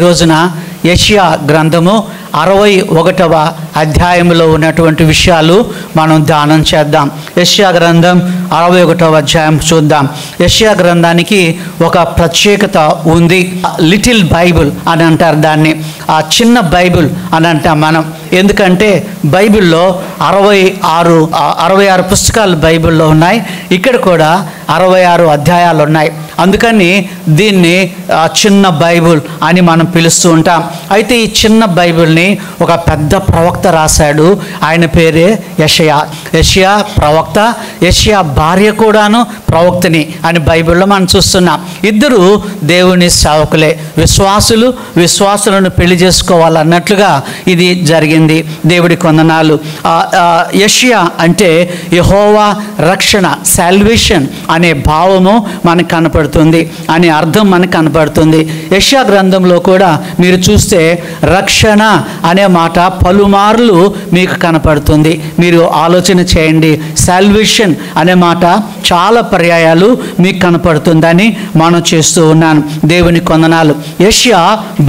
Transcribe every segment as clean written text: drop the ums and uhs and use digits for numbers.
రోజున యెషయా గ్రంథము 61వ అధ్యాయంలో ఉన్నటువంటి విషయాలు మనం ధ్యానం చేద్దాం. యెషయా గ్రంథం 61వ అధ్యాయం చూద్దాం. యెషయా గ్రంథానికి ఒక ప్రత్యేకత ఉంది. లిటిల్ బైబుల్ అని అంటారు దాన్ని, ఆ చిన్న బైబుల్ అని అంటాం మనం. ఎందుకంటే బైబిల్లో 66 పుస్తకాలు బైబిల్లో ఉన్నాయి. ఇక్కడ కూడా 66 అధ్యాయాలు ఉన్నాయి. అందుకని దీన్ని చిన్న బైబుల్ అని మనం పిలుస్తూ ఉంటాం. అయితే ఈ చిన్న బైబిల్ని ఒక పెద్ద ప్రవక్త రాశాడు. ఆయన పేరే యెషయా. యెషయా ప్రవక్త, యెషయా భార్య కూడాను ప్రవక్తని అని బైబిల్లో మనం చూస్తున్నాం. ఇద్దరు దేవుని సేవకులే, విశ్వాసులను పెళ్లి చేసుకోవాలన్నట్లుగా ఇది జరిగింది. దేవుడి వందనాలు. యెషయా అంటే యెహోవా రక్షణ, సాల్వేషన్ అనే భావము మనకు కనపడుతుంది, అనే అర్థం మనకు కనపడుతుంది. యెషయా గ్రంథంలో కూడా మీరు చూస్తే రక్షణ అనే మాట పలుమార్లు మీకు కనపడుతుంది. మీరు ఆలోచన చేయండి. సాల్వేషన్ అనే మాట చాలా పర్యాయాలు మీకు కనపడుతుందని మనం చేస్తూ ఉన్నాను. దేవుని వందనాలు. యెషయా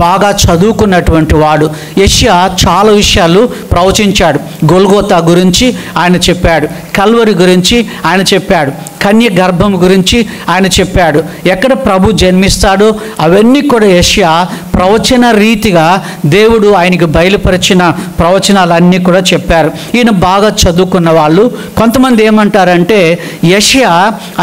బాగా చదువుకున్నటువంటి వాడు. యెషయా చాలా విషయాలు ప్రవచించాడు. గొల్గోతా గురించి ఆయన చెప్పాడు, కల్వరి గురించి ఆయన చెప్పాడు, కన్య గర్భం గురించి ఆయన చెప్పాడు, ఎక్కడ ప్రభు జన్మిస్తాడో అవన్నీ కూడా యెషయా ప్రవచన రీతిగా దేవుడు ఆయనకు బయలుపరిచిన ప్రవచనాలన్నీ కూడా చెప్పారు. ఈయన బాగా చదువుకున్న వాళ్ళు. కొంతమంది ఏమంటారంటే యెషయా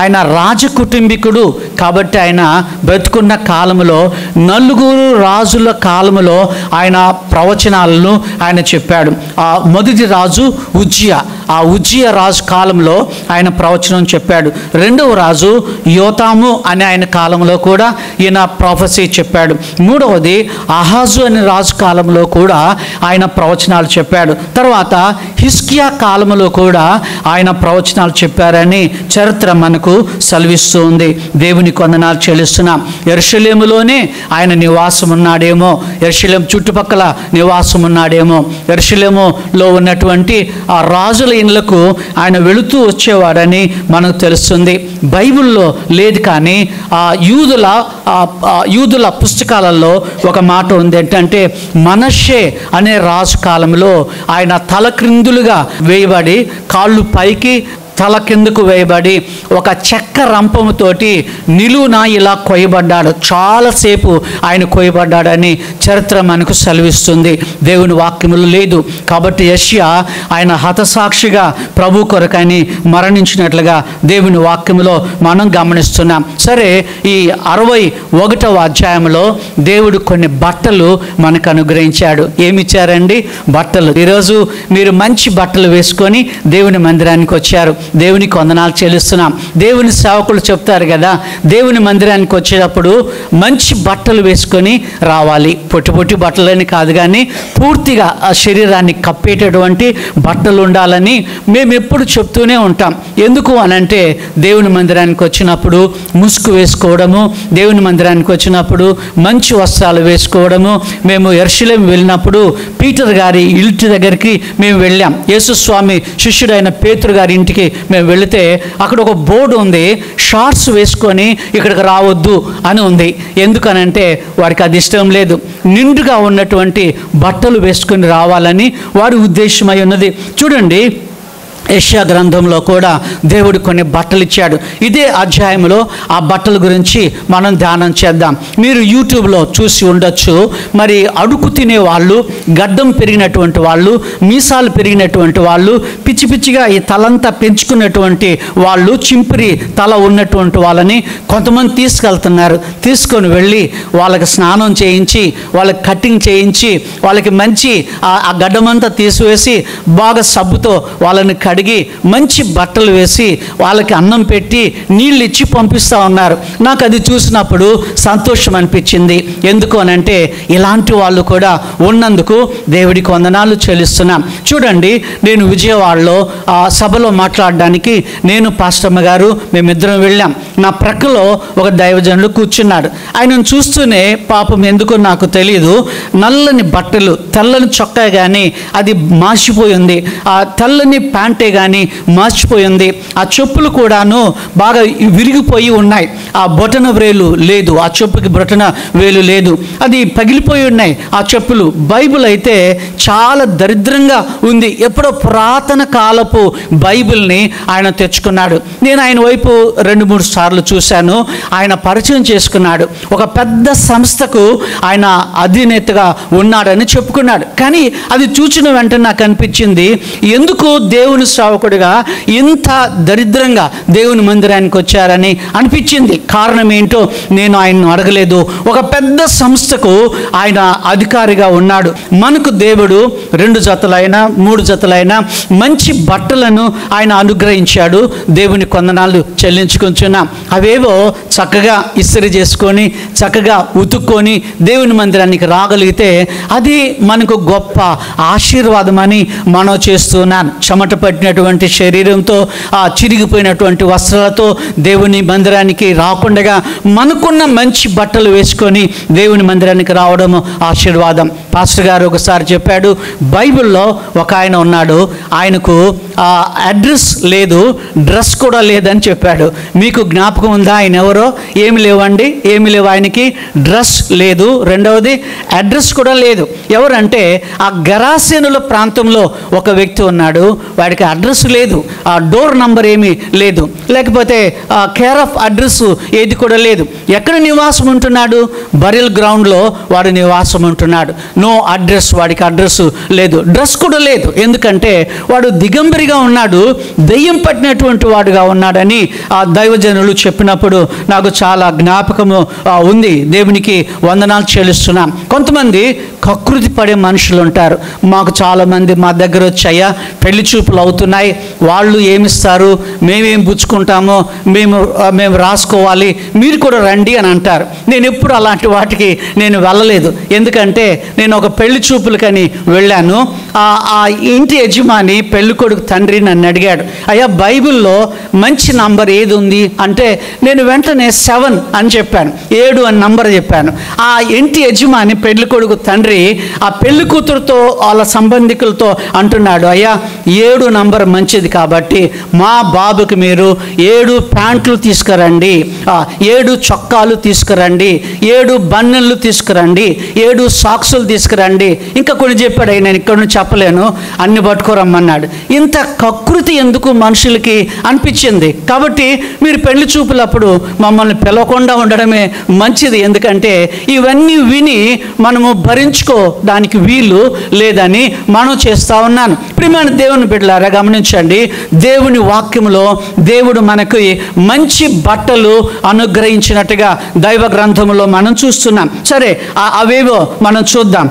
ఆయన రాజకుటుంబీకుడు కాబట్టి ఆయన బ్రతుకున్న కాలంలో 4 రాజుల కాలంలో ఆయన ప్రవచనాలను ఆయన చెప్పాడు. ఆ మొదటి రాజు ఉజ్జియా, ఆ ఉజ్జియా రాజు కాలంలో ఆయన ప్రవచనం చెప్పాడు. రెండవ రాజు యోతాము అనే ఆయన కాలంలో కూడా ఈయన ప్రొఫెసీ చెప్పాడు. మూడవది ఆహాజు అనే రాజు కాలంలో కూడా ఆయన ప్రవచనాలు చెప్పాడు. తర్వాత హిజ్కియా కాలంలో కూడా ఆయన ప్రవచనాలు చెప్పారని చరిత్ర మనకు సెలవిస్తూ ఉంది. దేవునికి వందనాలు చెల్లిస్తున్నాం. యెరూషలేములోనే ఆయన నివాసం ఉన్నాడేమో, యెరూషలేము చుట్టుపక్కల నివాసం ఉన్నాడేమో, యెరూషలేములో ఉన్నటువంటి ఆ రాజుల ఇళ్ళకు ఆయన వెళుతూ వచ్చేవాడని మనకు తెలుస్తుంది. బైబిల్లో లేదు, కానీ ఆ యూదుల పుస్తకాలలో ఒక మాట ఉంది. ఏంటంటే మనష్షే అనే రాజు కాలంలో ఆయన తలక్రిందులుగా వేయబడి, కాళ్ళు పైకి తల కిందకు వేయబడి ఒక చెక్క రంపముతోటి నిలువున ఇలా కొయ్యబడ్డాడు. చాలాసేపు ఆయన కొయ్యబడ్డాడని చరిత్ర మనకు సెలవిస్తుంది. దేవుని వాక్యములు లేదు కాబట్టి యెషయా ఆయన హతసాక్షిగా ప్రభు కొరకని మరణించినట్లుగా దేవుని వాక్యములో మనం గమనిస్తున్నాం. సరే, ఈ 61వ అధ్యాయంలో దేవుడు కొన్ని బట్టలు మనకు అనుగ్రహించాడు. ఏమిచ్చారండి? బట్టలు. ఈరోజు మీరు మంచి బట్టలు వేసుకొని దేవుని మందిరానికి వచ్చారు. దేవునికి వందనాలు చెల్లిస్తున్నాం. దేవుని సేవకులు చెప్తారు కదా, దేవుని మందిరానికి వచ్చేటప్పుడు మంచి బట్టలు వేసుకొని రావాలి. పొట్టి బట్టలని కాదు, కానీ పూర్తిగా ఆ శరీరాన్ని కప్పేటటువంటి బట్టలు ఉండాలని మేము ఎప్పుడు చెప్తూనే ఉంటాం. ఎందుకు అనంటే దేవుని మందిరానికి వచ్చినప్పుడు ముసుగు వేసుకోవడము, దేవుని మందిరానికి వచ్చినప్పుడు మంచి వస్త్రాలు వేసుకోవడము. మేము యెరూషలేము వెళ్ళినప్పుడు పీటర్ గారి ఇంటి దగ్గరికి మేము వెళ్ళాం. యేసుస్వామి శిష్యుడైన పేతురు గారి ఇంటికి మేము వెళితే అక్కడ ఒక బోర్డు ఉంది, షార్ట్స్ వేసుకొని ఇక్కడికి రావద్దు అని ఉంది. ఎందుకనంటే వారికి అది ఇష్టం లేదు. నిండుగా ఉన్నటువంటి బట్టలు వేసుకొని రావాలని వారి ఉద్దేశమై ఉన్నది. చూడండి, యెషయా గ్రంథంలో కూడా దేవుడు కొన్ని బట్టలు ఇచ్చాడు. ఇదే అధ్యాయంలో ఆ బట్టల గురించి మనం ధ్యానం చేద్దాం. మీరు యూట్యూబ్లో చూసి ఉండొచ్చు. మరి అడుగు తినే వాళ్ళు, గడ్డం పెరిగినటువంటి వాళ్ళు, మీసాలు పెరిగినటువంటి వాళ్ళు, పిచ్చిగా ఈ తలంతా పెంచుకున్నటువంటి వాళ్ళు, చింపిరి తల ఉన్నటువంటి వాళ్ళని కొంతమంది తీసుకెళ్తున్నారు. తీసుకొని వెళ్ళి వాళ్ళకి స్నానం చేయించి, వాళ్ళకి కటింగ్ చేయించి, వాళ్ళకి మంచి ఆ గడ్డమంతా తీసివేసి బాగా సబ్బుతో వాళ్ళని కడిగి మంచి బట్టలు వేసి వాళ్ళకి అన్నం పెట్టి నీళ్ళు ఇచ్చి పంపిస్తూ ఉన్నారు. నాకు అది చూసినప్పుడు సంతోషం అనిపించింది. ఎందుకు అనంటే ఇలాంటి వాళ్ళు కూడా ఉన్నందుకు దేవుడికి వందనాలు చెల్లిస్తున్నాం. చూడండి, నేను విజయవాడలో సభలో మాట్లాడడానికి నేను పాస్టమ్మ గారు మేమిద్దరం వెళ్ళాం. నా ప్రక్కలో ఒక దైవజనుడు కూర్చున్నాడు. ఆయనను చూస్తూనే పాపం ఎందుకో నాకు తెలియదు, నల్లని బట్టలు, తెల్లని చొక్కా కానీ అది మార్చిపోయింది, ఆ తెల్లని ప్యాంటే కానీ మార్చిపోయింది, ఆ చెప్పులు కూడాను బాగా విరిగిపోయి ఉన్నాయి, ఆ బొటన వేలు లేదు, ఆ చెప్పుకి బొటన వేలు లేదు, అది పగిలిపోయి ఉన్నాయి ఆ చెప్పులు. బైబిల్ అయితే చాలా దరిద్రంగా ఉంది. ఎప్పుడో పురాతన కాలపు బైబిల్ని ఆయన తెచ్చుకున్నాడు. నేను ఆయన వైపు 2-3 సార్లు చూశాను. ఆయన పరిచయం చేసుకున్నాడు. ఒక పెద్ద సంస్థకు ఆయన అధినేతగా ఉన్నాడని చెప్పుకున్నాడు. కానీ అది చూసిన వెంటనే నాకు అనిపించింది, ఎందుకు దేవుని సేవకుడిగా ఇంత దరిద్రంగా దేవుని మందిరానికి వచ్చారని అనిపించింది. కారణం ఏంటో నేను ఆయన్ను అడగలేదు. ఒక పెద్ద సంస్థకు ఆయన అధికారిగా ఉన్నాడు. మనకు దేవుడు 2 జతలైనా 3 జతలైనా మంచి బట్టలను ఆయన అనుగ్రహించాడు. దేవుని కొందనాలు చెల్లించుకుంటున్నాం. అవేవో చక్కగా ఇస్త్రీ చేసుకొని చక్కగా ఉతుక్కొని దేవుని మందిరానికి రాగలిగితే అది మనకు గొప్ప ఆశీర్వాదం అని మనం చేస్తున్నాను. చెమట పట్టినటువంటి శరీరంతో, ఆ చిరిగిపోయినటువంటి వస్త్రాలతో దేవుని మందిరానికి రాకుండా మనకున్న మంచి బట్టలు వేసుకొని దేవుని మందిరానికి రావడం ఆశీర్వాదం. పాస్టర్ గారు ఒకసారి చెప్పాడు, బైబిల్లో ఒక ఆయన ఉన్నాడు, ఆయనకు అడ్రస్ లేదు, డ్రెస్ కూడా లేదని చెప్పాడు. మీకు జ్ఞాపకం ఉందా ఆయన ఎవరో? ఏమి లేవండి, ఏమి లేవు ఆయనకి. డ్రెస్ లేదు, రెండవది అడ్రస్ కూడా లేదు. ఎవరంటే ఆ గరాసేనుల ప్రాంతంలో ఒక వ్యక్తి ఉన్నాడు, వాడికి అడ్రస్ లేదు, ఆ డోర్ నంబర్ ఏమీ లేదు, లేకపోతే కేర్ ఆఫ్ అడ్రస్ ఏది కూడా లేదు. ఎక్కడ నివాసం ఉంటున్నాడు? బరియల్ గ్రౌండ్లో వాడు నివాసం ఉంటున్నాడు. నో అడ్రస్, వాడికి అడ్రస్ లేదు, డ్రెస్ కూడా లేదు. ఎందుకంటే వాడు దిగంబరిగా ఉన్నాడు, దెయ్యం పట్టినటువంటి వాడుగా ఉన్నాడని ఆ దైవజనులు చెప్పినప్పుడు నాకు చాలా జ్ఞాపకము ఉంది. దేవునికి వందనాలు చెల్లిస్తున్నాం. కొంతమంది కకృతి పడే మనుషులు ఉంటారు. మాకు చాలామంది మా దగ్గర వచ్చాయా, పెళ్లి చూపులు అవుతున్నాయి, వాళ్ళు ఏమిస్తారు, మేమేం పుచ్చుకుంటామో మేము రాసుకోవాలి, మీరు కూడా రండి అని అంటారు. నేను ఎప్పుడు అలాంటి వాటికి నేను వెళ్ళలేదు. ఎందుకంటే నేను ఒక పెళ్లి చూపులకని వెళ్ళాను. ఆ ఇంటి యజమాని పెళ్లి కొడుకు తండ్రి నన్ను అడిగాడు, అయ్యా బైబిల్లో మంచి నంబర్ ఏది ఉంది అంటే నేను వెంటనే 7 అని చెప్పాను, 7 అని నంబర్ చెప్పాను. ఆ ఇంటి యజమాని పెళ్లి కొడుకు తండ్రి ఆ పెళ్లి కూతురుతో వాళ్ళ సంబంధికులతో అంటున్నాడు, అయ్యా 7 నంబర్ మంచిది కాబట్టి మా బాబుకి మీరు 7 ప్యాంట్లు తీసుకురండి, 7 చొక్కాలు తీసుకురండి, 7 బన్నెళ్ళు తీసుకురండి, 7 సాక్సులు తీసుకురండి, ఇంకా కొన్ని చెప్పాడు. నేను ఇక్కడ నుంచి చెప్పలేను, అన్ని పట్టుకోరమ్మన్నాడు. ఇంత కకృతి ఎందుకు మనుషులకి అనిపించింది. కాబట్టి మీరు పెళ్లి చూపులప్పుడు మమ్మల్ని పిలవకుండా ఉండడమే మంచిది. ఎందుకంటే ఇవన్నీ విని మనము భరించుకోవడానికి వీలు లేదని మనం చేస్తూ ఉన్నాను. ప్రియమైన దేవుని బిడ్డలారా గమనించండి, దేవుని వాక్యంలో దేవుడు మనకి మంచి బట్టలు అనుగ్రహించినట్టుగా దైవ గ్రంథంలో మనం చూస్తున్నాం. సరే, అవేవో మనం చూద్దాం,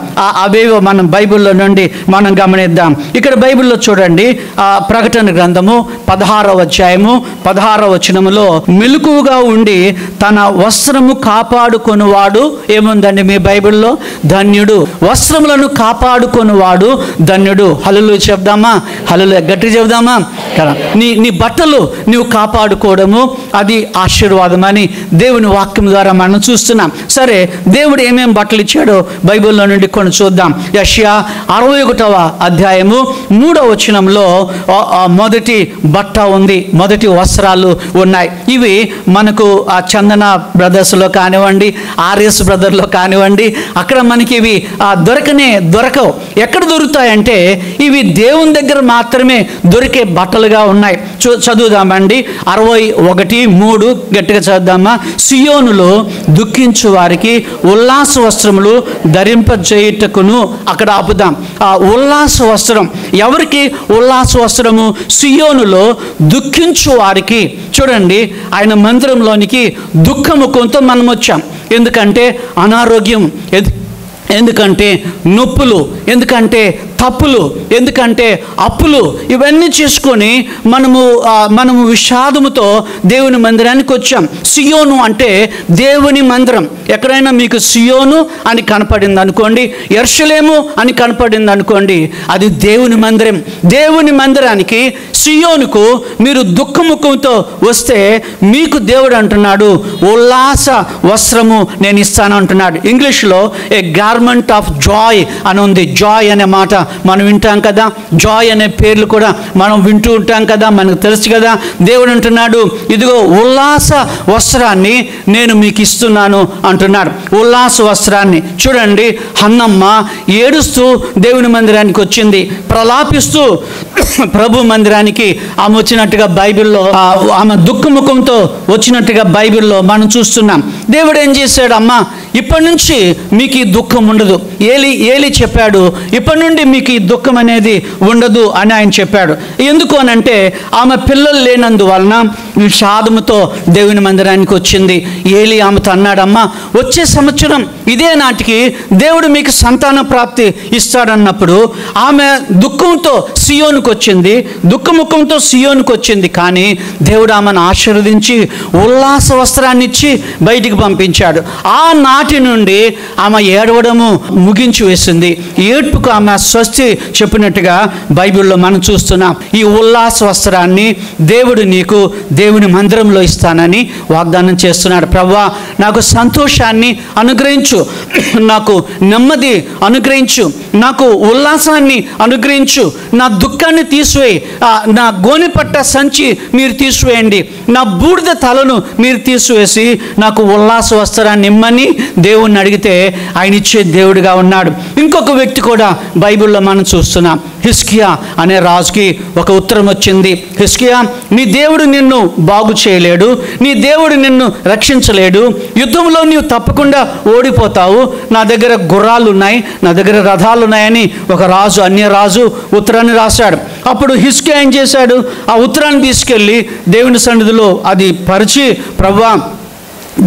అవేవో మనం బైబిల్లో నుండి మనం గమనిద్దాం. ఇక్కడ బైబిల్లో చూడండి, ప్రకటన గ్రంథము 16వ అధ్యాయము 16వ వచనములో, మెలకువగా ఉండి తన వస్త్రము కాపాడుకొనువాడు, ఏముందండి మీ బైబిల్లో? ధన్యుడు. వస్త్రములను కాపాడుకొనువాడు ధన్యుడు. హల్లెలూయా చెప్దామా? హల్లెలూయా గట్టి చెప్దామా? నీ బట్టలు నీవు కాపాడుకోవడము అది ఆశీర్వాదం అని దేవుని వాక్యం ద్వారా మనం చూస్తున్నాం. సరే, దేవుడు ఏమేం బట్టలు ఇచ్చాడో బైబిల్లో నుండి కొన్ని చూద్దాం. యెషయా 61వ అధ్యాయము 3వ వచనంలో మొదటి బట్ట ఉంది, మొదటి వస్త్రాలు ఉన్నాయి. ఇవి మనకు ఆ చందన బ్రదర్స్లో కానివ్వండి, ఆర్ఎస్ బ్రదర్లో కానివ్వండి, అక్కడ మనకి ఇవి దొరకవు. ఎక్కడ దొరుకుతాయంటే ఇవి దేవుని దగ్గర మాత్రమే దొరికే బట్టలుగా ఉన్నాయి. చదువుదామండి, 61:3 గట్టిగా చదువుదామా? సియోనులో దుఃఖించు వారికి ఉల్లాస వస్త్రములు ధరింపజేయుటకును. అక్కడ ఆపుదాం. ఆ ఉల్లాస వస్త్రం ఎవరికి? ఉల్లాస వస్త్రము సియోనులో దుఃఖించు వారికి. చూడండి, ఆయన మందిరంలోనికి దుఃఖము కొంత మనం వచ్చాం. ఎందుకంటే అనారోగ్యం, ఎందుకంటే నొప్పులు, ఎందుకంటే తప్పులు, ఎందుకంటే అప్పులు, ఇవన్నీ చేసుకొని మనము విషాదముతో దేవుని మందిరానికి వచ్చాం. సియోను అంటే దేవుని మందిరం. ఎక్కడైనా మీకు సియోను అని కనపడింది అనుకోండి, యెరూషలేము అని కనపడింది అనుకోండి, అది దేవుని మందిరం. దేవుని మందిరానికి, సియోనుకు మీరు దుఃఖముఖంతో వస్తే మీకు దేవుడు అంటున్నాడు ఉల్లాస వస్త్రము నేను ఇస్తాను అంటున్నాడు. ఇంగ్లీష్లో ఏ గార్మెంట్ ఆఫ్ జాయ్ అని ఉంది. జాయ్ అనే మాట మనం వింటాం కదా, జాయ్ అనే పేర్లు కూడా మనం వింటూ ఉంటాం కదా, మనకు తెలుసు కదా. దేవుడు అంటున్నాడు ఇదిగో ఉల్లాస వస్త్రాన్ని నేను మీకు ఇస్తున్నాను అంటున్నాడు. ఉల్లాస వస్త్రాన్ని చూడండి, హన్నమ్మ ఏడుస్తూ దేవుని మందిరానికి వచ్చింది, ప్రలాపిస్తూ ప్రభు మందిరానికి ఆమె వచ్చినట్టుగా బైబిల్లో, ఆమె దుఃఖముఖంతో వచ్చినట్టుగా బైబిల్లో మనం చూస్తున్నాం. దేవుడు ఏం చేశాడు, అమ్మా ఇప్పటి నుంచి మీకు ఈ దుఃఖం ఉండదు. ఏలి చెప్పాడు, ఇప్పటి నుండి మీకు ఈ దుఃఖం అనేది ఉండదు అని ఆయన చెప్పాడు. ఎందుకు అని అంటే ఆమె పిల్లలు లేనందువలన విషాదముతో దేవుని మందిరానికి వచ్చింది. ఏలి ఆమెతో అన్నాడమ్మా వచ్చే సంవత్సరం ఇదే నాటికి దేవుడు మీకు సంతాన ప్రాప్తి ఇస్తాడన్నప్పుడు ఆమె దుఃఖంతో సియోనుకు వచ్చింది, దుఃఖముఖంతో సియోనుకు వచ్చింది. కానీ దేవుడు ఆమెను ఆశీర్వదించి ఉల్లాస వస్త్రాన్ని ఇచ్చి బయటికి పంపించాడు. ఆ నాటి నుండి ఆమె ఏడవడము ముగించి వేసింది. ఏడ్పుకు ఆమె స్వస్తి చెప్పినట్టుగా బైబిల్లో మనం చూస్తున్నాం. ఈ ఉల్లాస వస్త్రాన్ని దేవుడు నీకు దేవుని మందిరంలో ఇస్తానని వాగ్దానం చేస్తున్నాడు. ప్రభువా నాకు సంతోషాన్ని అనుగ్రహించు, నాకు నెమ్మది అనుగ్రహించు, నాకు ఉల్లాసాన్ని అనుగ్రహించు, నా దుఃఖాన్ని తీసివేయి, నా గోనెపట్ట సంచి మీరు తీసివేయండి, నా బూడిద తలను మీరు తీసివేసి నాకు ఉల్లాస వస్త్రాన్ని ఇమ్మని దేవుణ్ణి అడిగితే ఆయన ఇచ్చే దేవుడిగా ఉన్నాడు. ఇంకొక వ్యక్తి కూడా బైబిల్లో మనం చూస్తున్నాం. హిజ్కియా అనే రాజుకి ఒక ఉత్తరం వచ్చింది. హిజ్కియా నీ దేవుడు నిన్ను బాగు చేయలేడు, నీ దేవుడు నిన్ను రక్షించలేడు, యుద్ధంలో నీవు తప్పకుండా ఓడిపోతావు, నా దగ్గర గుర్రాలు ఉన్నాయి, నా దగ్గర రథాలు ఉన్నాయని ఒక రాజు, అన్య రాజు ఉత్తరాన్ని రాశాడు. అప్పుడు హిజ్కియా ఏం చేశాడు, ఆ ఉత్తరాన్ని తీసుకెళ్ళి దేవుని సన్నిధిలో అది పరిచి ప్రభువా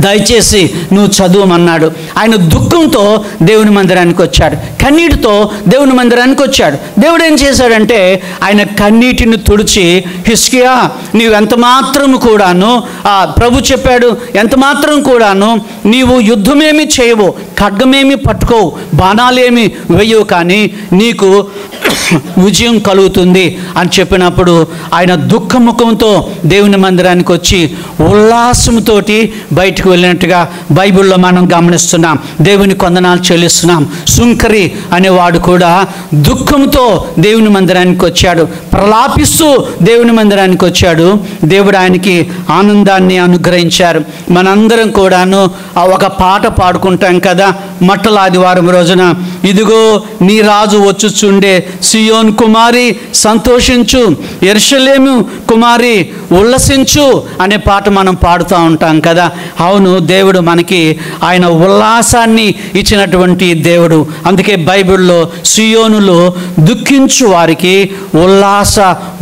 దయచేసి నువ్వు చదువుమన్నాడు. ఆయన దుఃఖంతో దేవుని మందిరానికి వచ్చాడు, కన్నీటితో దేవుని మందిరానికి వచ్చాడు. దేవుడు ఏం చేశాడంటే ఆయన కన్నీటిని తుడిచి, హిజ్కియా నీవు ఎంత మాత్రము కూడాను, ప్రభు చెప్పాడు ఎంత మాత్రం కూడాను నీవు యుద్ధమేమి చేయవు, ఖడ్గమేమి పట్టుకోవు, బాణాలేమి వేయవు, కానీ నీకు విజయం కలుగుతుంది అని చెప్పినప్పుడు ఆయన దుఃఖముఖంతో దేవుని మందిరానికి వచ్చి ఉల్లాసంతోటి బయటకు వెళ్ళినట్టుగా బైబిల్లో మనం గమనిస్తున్నాం. దేవుని కొందనాలు చెల్లిస్తున్నాం. సుంకరి అనేవాడు కూడా దుఃఖంతో దేవుని మందిరానికి వచ్చాడు, ప్రలాపిస్తూ దేవుని మందిరానికి వచ్చాడు. దేవుడు ఆయనకి ఆనందాన్ని అనుగ్రహించారు. మనందరం కూడాను ఒక పాట పాడుకుంటాం కదా, మట్టల ఆదివారం రోజున, ఇదిగో నీ రాజు వచ్చుచుండే, సియోన్ కుమారి సంతోషించు, యెరూషలేము కుమారి ఉల్లసించు అనే పాట మనం పాడుతూ ఉంటాం కదా. అవును, దేవుడు మనకి ఆయన ఉల్లాసాన్ని ఇచ్చినటువంటి దేవుడు. అందుకే బైబిల్లో సియోనులో దుఃఖించు వారికి ఉల్లాస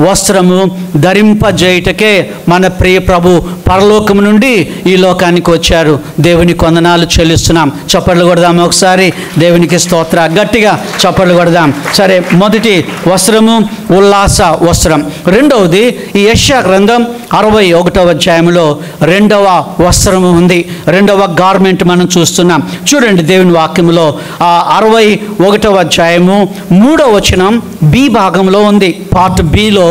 వస్త్రము ధరింపజేయుటకే మన ప్రియ ప్రభు పరలోకం నుండి ఈ లోకానికి వచ్చారు. దేవుని వందనాలు చెల్లిస్తున్నాం. చప్పట్లు కొడదాం ఒకసారి, దేవునికి స్తోత్ర. గట్టిగా చప్పట్లు కొడదాం. సరే, మొదటి వస్త్రము ఉల్లాస వస్త్రం. రెండవది ఈ యెషయా గ్రంథం 61వ అధ్యాయంలో రెండవ వస్త్రము ఉంది, రెండవ గార్మెంట్ మనం చూస్తున్నాం. చూడండి దేవుని వాక్యములో 61వ అధ్యాయము 3వ వచనం బి భాగంలో ఉంది. పార్ట్ బిలో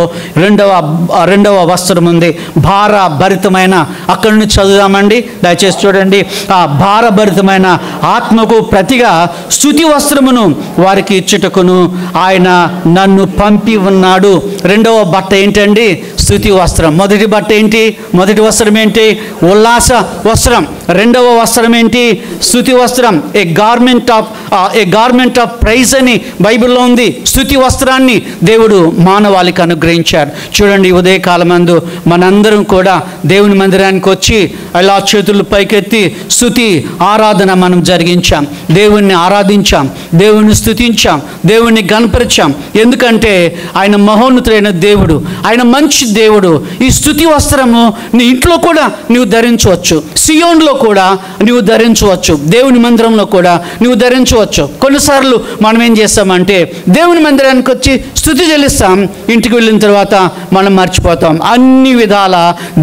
రెండవ వస్త్రం ఉంది, భారభరితమైన. అక్కడి నుంచి చదువుదామండి దయచేసి చూడండి. ఆ భారభరితమైన ఆత్మకు ప్రతిగా స్తుతి వస్త్రమును వారికి ఇచ్చుటకును ఆయన నన్ను పంపి ఉన్నాడు. రెండవ బట్ట ఏంటండి? స్తుతి వస్త్రం. మొదటి బట్ట ఏంటి? మొదటి వస్త్రం ఏంటి? ఉల్లాస వస్త్రం. రెండవ వస్త్రం ఏంటి? స్తుతి వస్త్రం. ఏ గార్మెంట్ ఆఫ్ ప్రైజ్ అని బైబిల్లో ఉంది. స్తుతి వస్త్రాన్ని దేవుడు మానవాళికి అనుగ్రహించారు. చూడండి, ఉదయకాలమందు మనందరం కూడా దేవుని మందిరానికి వచ్చి అలా చేతులు పైకెత్తి స్తుతి ఆరాధన మనం జరిగించాం, దేవుణ్ణి ఆరాధించాం, దేవుణ్ణి స్తుతించాం, దేవుణ్ణి గణపరిచాం. ఎందుకంటే ఆయన మహోన్నతుడైన దేవుడు, ఆయన మంచి దేవుడు. ఈ స్తుతి వస్త్రము నీ ఇంట్లో కూడా నీవు ధరించవచ్చు, సియోన్లో కూడా నువ్వు ధరించవచ్చు, దేవుని మందిరంలో కూడా నువ్వు ధరించవచ్చు. కొన్నిసార్లు మనం ఏం చేస్తామంటే దేవుని మందిరానికి వచ్చి స్తుతి చెల్లిస్తాం, ఇంటికి వెళ్ళిన తర్వాత మనం మర్చిపోతాం. అన్ని విధాల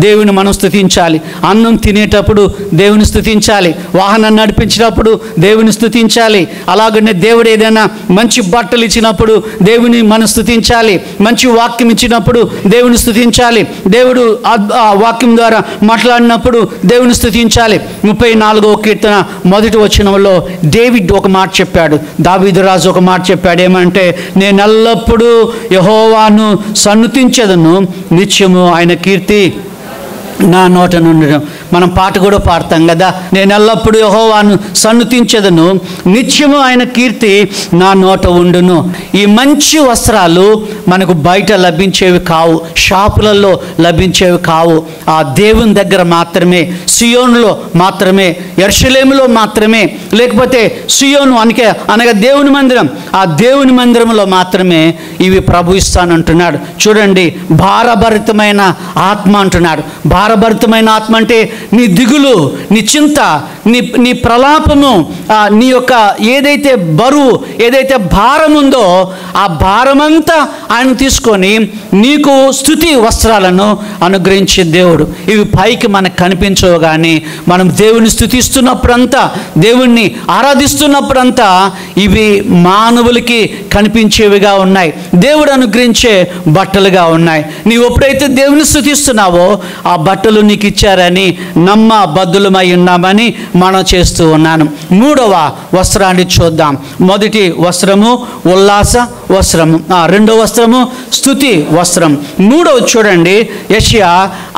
దేవుని మనం స్తుతించాలి. అన్నం తినేటప్పుడు దేవుని స్తుతించాలి, వాహనం నడిపించినప్పుడు దేవుని స్తుతించాలి, అలాగనే దేవుడు ఏదైనా మంచి బట్టలు ఇచ్చినప్పుడు దేవుని మనం స్తుతించాలి, మంచి వాక్యం ఇచ్చినప్పుడు దేవుని స్తుతించాలి, దేవుడు ఆ వాక్యం ద్వారా మాట్లాడినప్పుడు దేవుని స్తుతించాలి. 34వ కీర్తన మొదటి వచనంలో డేవిడ్ ఒక మాట చెప్పాడు, దావీదు రాజు ఒక మాట చెప్పాడు. ఏమంటే, నేను ఎల్లప్పుడూ యెహోవాను సన్నుతించెదను, నిత్యము ఆయన కీర్తి నా నోట నుండి. మనం పాట కూడా పాడతాం కదా, నేను ఎల్లప్పుడూ యెహోవాను సన్నుతించెదను, నిత్యము ఆయన కీర్తి నా నోట ఉండును. ఈ మంచి వస్త్రాలు మనకు బయట లభించేవి కావు, షాపులలో లభించేవి కావు. ఆ దేవుని దగ్గర మాత్రమే, సియోనులో మాత్రమే, యెరూషలేములో మాత్రమే, లేకపోతే సియోను అనగా దేవుని మందిరం, ఆ దేవుని మందిరంలో మాత్రమే ఇవి ప్రభు ఇస్తానంటున్నాడు. చూడండి, భారభరితమైన ఆత్మ అంటున్నాడు. భారభరితమైన ఆత్మ అంటే నీ దిగులు, నీ చింత, నీ ప్రలాపము, నీ యొక్క ఏదైతే బరువు, ఏదైతే భారం ఉందో ఆ భారమంతా ఆయన తీసుకొని నీకు స్తుతి వస్త్రాలను అనుగ్రహించే దేవుడు. ఇవి పైకి మనకు కనిపించవు, కానీ మనం దేవుని స్తుతిస్తున్నప్పుడంతా, దేవుణ్ణి ఆరాధిస్తున్నప్పుడంతా ఇవి మానవులకి కనిపించేవిగా ఉన్నాయి, దేవుడు అనుగ్రహించే బట్టలుగా ఉన్నాయి. నీవు ఎప్పుడైతే దేవుని స్తుతిస్తున్నావో ఆ బట్టలు నీకు ఇచ్చారని బద్దులమై ఉన్నామని మనం చేస్తూ ఉన్నాను. 3వ వస్త్రాన్ని చూద్దాం. మొదటి వస్త్రము ఉల్లాస వస్త్రము, రెండవ వస్త్రము స్తుతి వస్త్రం. 3వ చూడండి, యెషయా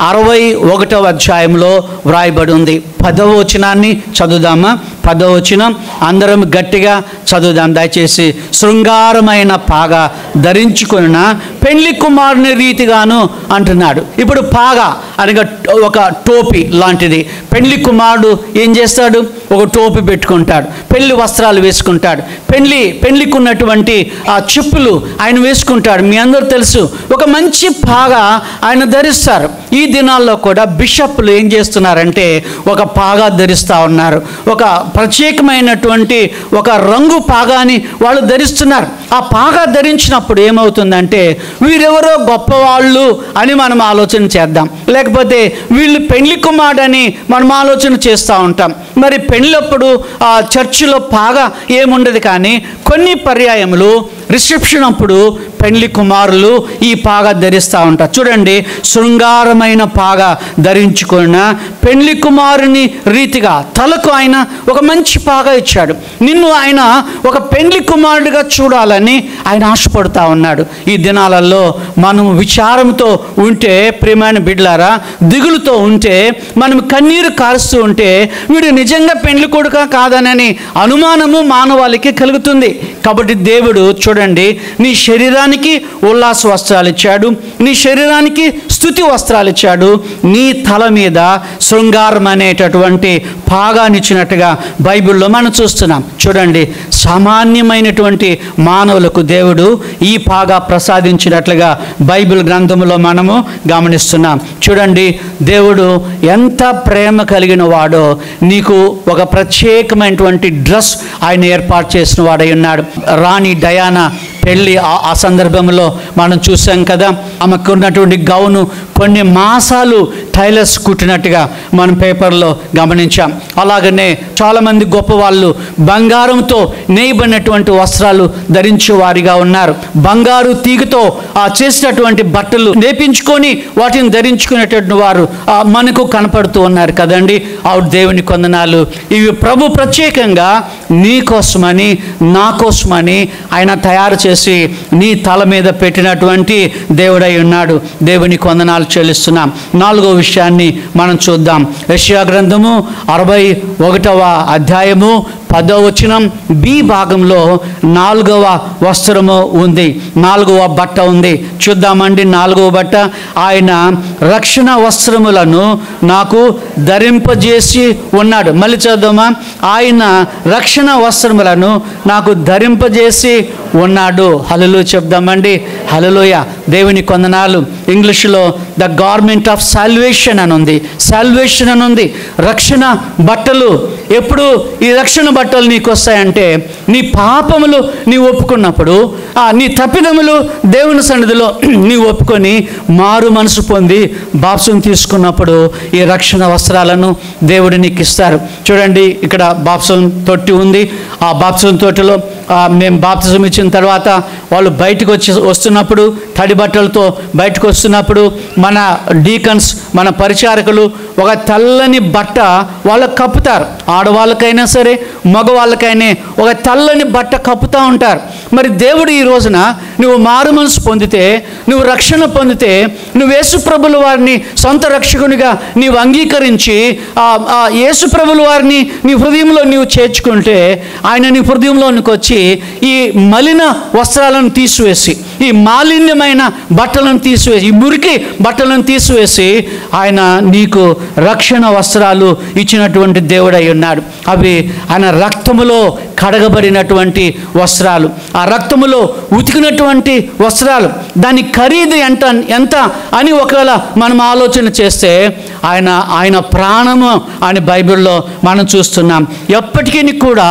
61వ అధ్యాయంలో వ్రాయబడి ఉంది. 10వ వచనాన్ని చదువుదామా? 10వ వచనం అందరం గట్టిగా చదువుదాం దయచేసి. శృంగారమైన పాగా ధరించుకున్న పెళ్లి కుమారుని రీతిగాను అంటున్నాడు. ఇప్పుడు పాగా అనగా ఒక టోపీ లాంటిది. పెళ్లి కుమారుడు ఏం చేస్తాడు? ఒక టోపీ పెట్టుకుంటాడు, పెళ్లి వస్త్రాలు వేసుకుంటాడు, పెళ్లికి ఉన్నటువంటి ఆ చెప్పులు ఆయన వేసుకుంటాడు. మీ అందరూ తెలుసు, ఒక మంచి పాగా ఆయన ధరిస్తారు. ఈ దినాల్లో కూడా బిషప్లు ఏం చేస్తున్నారంటే ఒక పాగా ధరిస్తూ ఉన్నారు. ఒక ప్రత్యేకమైనటువంటి ఒక రంగు పాగాని వాళ్ళు ధరిస్తున్నారు. ఆ పాగా ధరించినప్పుడు ఏమవుతుందంటే వీరెవరో గొప్పవాళ్ళు అని మనం ఆలోచన చేద్దాం, లేకపోతే వీళ్ళు పెళ్లి కుమారుడని మనం ఆలోచన చేస్తూ ఉంటాం. మరి పెళ్ళప్పుడు ఆ చర్చిలో పాగా ఏముండదు, కానీ కొన్ని పర్యాయములు రిసెప్షన్ అప్పుడు పెళ్లి కుమారులు ఈ పాగా ధరిస్తూ ఉంటారు. చూడండి, శృంగారమైన పాగా ధరించుకున్న పెళ్లి కుమారుని రీతిగా తలకు ఆయన ఒక మంచి పాగా ఇచ్చాడు. నిన్ను ఆయన ఒక పెళ్లి కుమారుడిగా చూడాలని ఆయన ఆశపడుతూ ఉన్నాడు. ఈ దినాలలో మనం విచారంతో ఉంటే, ప్రియమైన బిడ్డలారా, దిగులుతో ఉంటే, మనం కన్నీరు కారుస్తూ ఉంటే వీడు నిజంగా పెళ్లి కొడుకా కాదనని అనుమానము మానవాళికి కలుగుతుంది. కాబట్టి దేవుడు చూడండి, నీ శరీరానికి ఉల్లాస వస్త్రాలు ఇచ్చాడు, నీ శరీరానికి స్తుతి వస్త్రాలు ఇచ్చాడు, నీ తల మీద శృంగారం అనేటటువంటి పాగానిచ్చినట్టుగా బైబిల్లో మనం చూస్తున్నాం. చూడండి, సామాన్యమైనటువంటి మానవులకు దేవుడు ఈ పాగా ప్రసాదించినట్లుగా బైబిల్ గ్రంథంలో మనము గమనిస్తున్నాం. చూడండి, దేవుడు ఎంత ప్రేమ కలిగిన వాడో నీకు ఒక ప్రత్యేకమైనటువంటి డ్రెస్ ఆయన ఏర్పాటు చేసిన వాడై ఉన్నాడు. రాణి డయానా పెళ్ళి ఆ సందర్భంలో మనం చూసాం కదా, ఆమెకు ఉన్నటువంటి గౌను కొన్ని మాసాలు టైలర్స్ కుట్టినట్టుగా మనం పేపర్లో గమనించాం. అలాగనే చాలామంది గొప్ప వాళ్ళు బంగారంతో నేయబడినటువంటి వస్త్రాలు ధరించే వారిగా ఉన్నారు. బంగారు తీగతో చేసినటువంటి బట్టలు నేపించుకొని వాటిని ధరించుకునేటటువంటి వారు మనకు కనపడుతూ ఉన్నారు కదండి. ఆవిడ దేవుని కొందనాలు. ఇవి ప్రభు ప్రత్యేకంగా నీ కోసమని నా కోసమని ఆయన తయారు చేసి నీ తల మీద పెట్టినటువంటి దేవుడై ఉన్నాడు. దేవుని కొందనాలు చెల్లిస్తున్నాం. 4వ విషయాన్ని మనం చూద్దాం. యెషయా గ్రంథము 61వ అధ్యాయము 10వ వచనం బి భాగంలో 4వ వస్త్రము ఉంది, 4వ బట్ట ఉంది. చూద్దామండి. 4వ బట్ట, ఆయన రక్షణ వస్త్రములను నాకు ధరింపజేసి ఉన్నాడు. మళ్ళీ చూద్దామా? ఆయన రక్షణ వస్త్రములను నాకు ధరింపజేసి ఉన్నాడు. హల్లెలూయా చెప్దామండి. హల్లెలూయా, దేవుని కొందనాలు. ఇంగ్లీష్లో ద గార్మెంట్ ఆఫ్ సాల్వేషన్ అని ఉంది, సాల్వేషన్ అని ఉంది, రక్షణ బట్టలు. ఎప్పుడు ఈ రక్షణ బట్టలు నీకు వస్తాయంటే నీ పాపములు నీవు ఒప్పుకున్నప్పుడు, నీ తప్పిదములు దేవుని సన్నిధిలో నీవు ఒప్పుకొని మారు మనసు పొంది బాప్సం తీసుకున్నప్పుడు ఈ రక్షణ వస్త్రాలను దేవుడు నీకు ఇస్తారు. చూడండి, ఇక్కడ బాప్సం తొట్టి ఉంది. ఆ బాప్సం తొట్టిలో మేము బాప్తిజం ఇచ్చిన తర్వాత వాళ్ళు బయటకు వస్తున్నప్పుడు, తడి బట్టలతో బయటకు వస్తున్నప్పుడు మన డీకన్స్, మన పరిచారకులు ఒక తెల్లని బట్ట వాళ్ళకు కప్పుతారు. ఆడవాళ్ళకైనా సరే మగవాళ్ళకైనా ఒక తెల్లని బట్ట కప్పుతూ ఉంటారు. మరి దేవుడు ఈ రోజున నువ్వు మారు మనసు పొందితే, నువ్వు రక్షణ పొందితే, నువ్వు యేసుప్రభుల వారిని సొంత రక్షకునిగా నీవు అంగీకరించి యేసుప్రభుల వారిని నీ హృదయంలో నీవు చేర్చుకుంటే, ఆయన నీ హృదయంలోనికి వచ్చి ఈ మలిన వస్త్రాలను తీసివేసి, ఈ మాలిన్యమైన బట్టలను తీసివేసి, ఈ మురికి బట్టలను తీసివేసి ఆయన నీకు రక్షణ వస్త్రాలు ఇచ్చినటువంటి దేవుడై ఉన్నాడు. అవి ఆయన రక్తములో కడగబడినటువంటి వస్త్రాలు, ఆ రక్తములో ఉతికినటువంటి వస్త్రాలు. దాని ఖరీదు ఎంత అని ఒకవేళ మనం ఆలోచన చేస్తే ఆయన ప్రాణము అని బైబిల్లో మనం చూస్తున్నాం. ఎప్పటికీ కూడా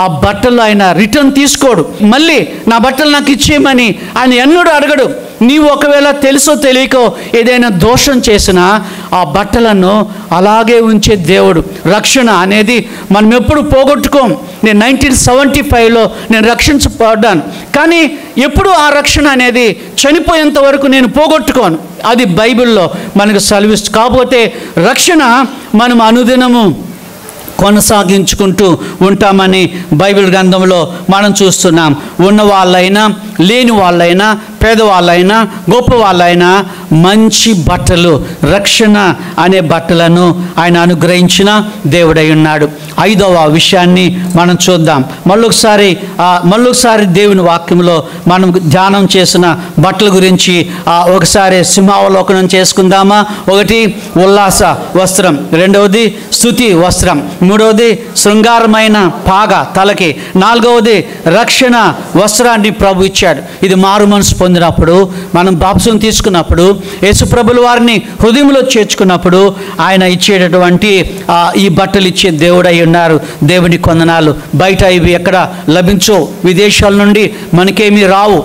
ఆ బట్టలు ఆయన రిటర్న్ తీసుకోడు. మళ్ళీ నా బట్టలు నాకు ఇచ్చేయమని ఆయన ఎన్నడూ అడగడు. నీవు ఒకవేళ తెలుసో తెలియకో ఏదైనా దోషం చేసినా ఆ బట్టలను అలాగే ఉంచే దేవుడు. రక్షణ అనేది మనం ఎప్పుడు పోగొట్టుకోం. నేను 1975లో నేను రక్షించబడ్డాను, కానీ ఎప్పుడు ఆ రక్షణ అనేది చనిపోయేంత వరకు నేను పోగొట్టుకోను. అది బైబిల్లో మనకు సెలవిస్తూ. కాకపోతే రక్షణ మనం అనుదినము కొనసాగించుకుంటూ ఉంటామని బైబిల్ గ్రంథంలో మనం చూస్తున్నాం. ఉన్న వాళ్ళైనా లేని వాళ్ళైనా పేదవాళ్ళైనా గొప్ప వాళ్ళైనా మంచి బట్టలు, రక్షణ అనే బట్టలను ఆయన అనుగ్రహించిన దేవుడై ఉన్నాడు. 5వ విషయాన్ని మనం చూద్దాం. మళ్ళొకసారి దేవుని వాక్యంలో మనం ధ్యానం చేసిన బట్టల గురించి ఒకసారి సింహావలోకనం చేసుకుందామా? 1 ఉల్లాస వస్త్రం, 2వది స్తుతి వస్త్రం, 3వది శృంగారమైన పాగ తలకి, 4వది రక్షణ వస్త్రాన్ని ప్రభు ఇచ్చాడు. ఇది మారు మనసు పొందినప్పుడు, మనం బాప్సం తీసుకున్నప్పుడు, యేసుప్రభుల వారిని హృదయంలో చేర్చుకున్నప్పుడు ఆయన ఇచ్చేటటువంటి ఈ బట్టలు ఇచ్చే దేవుడై ఉన్నారు. దేవుని కొందనాలు. బయట ఇవి ఎక్కడ లభించో, విదేశాల నుండి మనకేమీ రావు.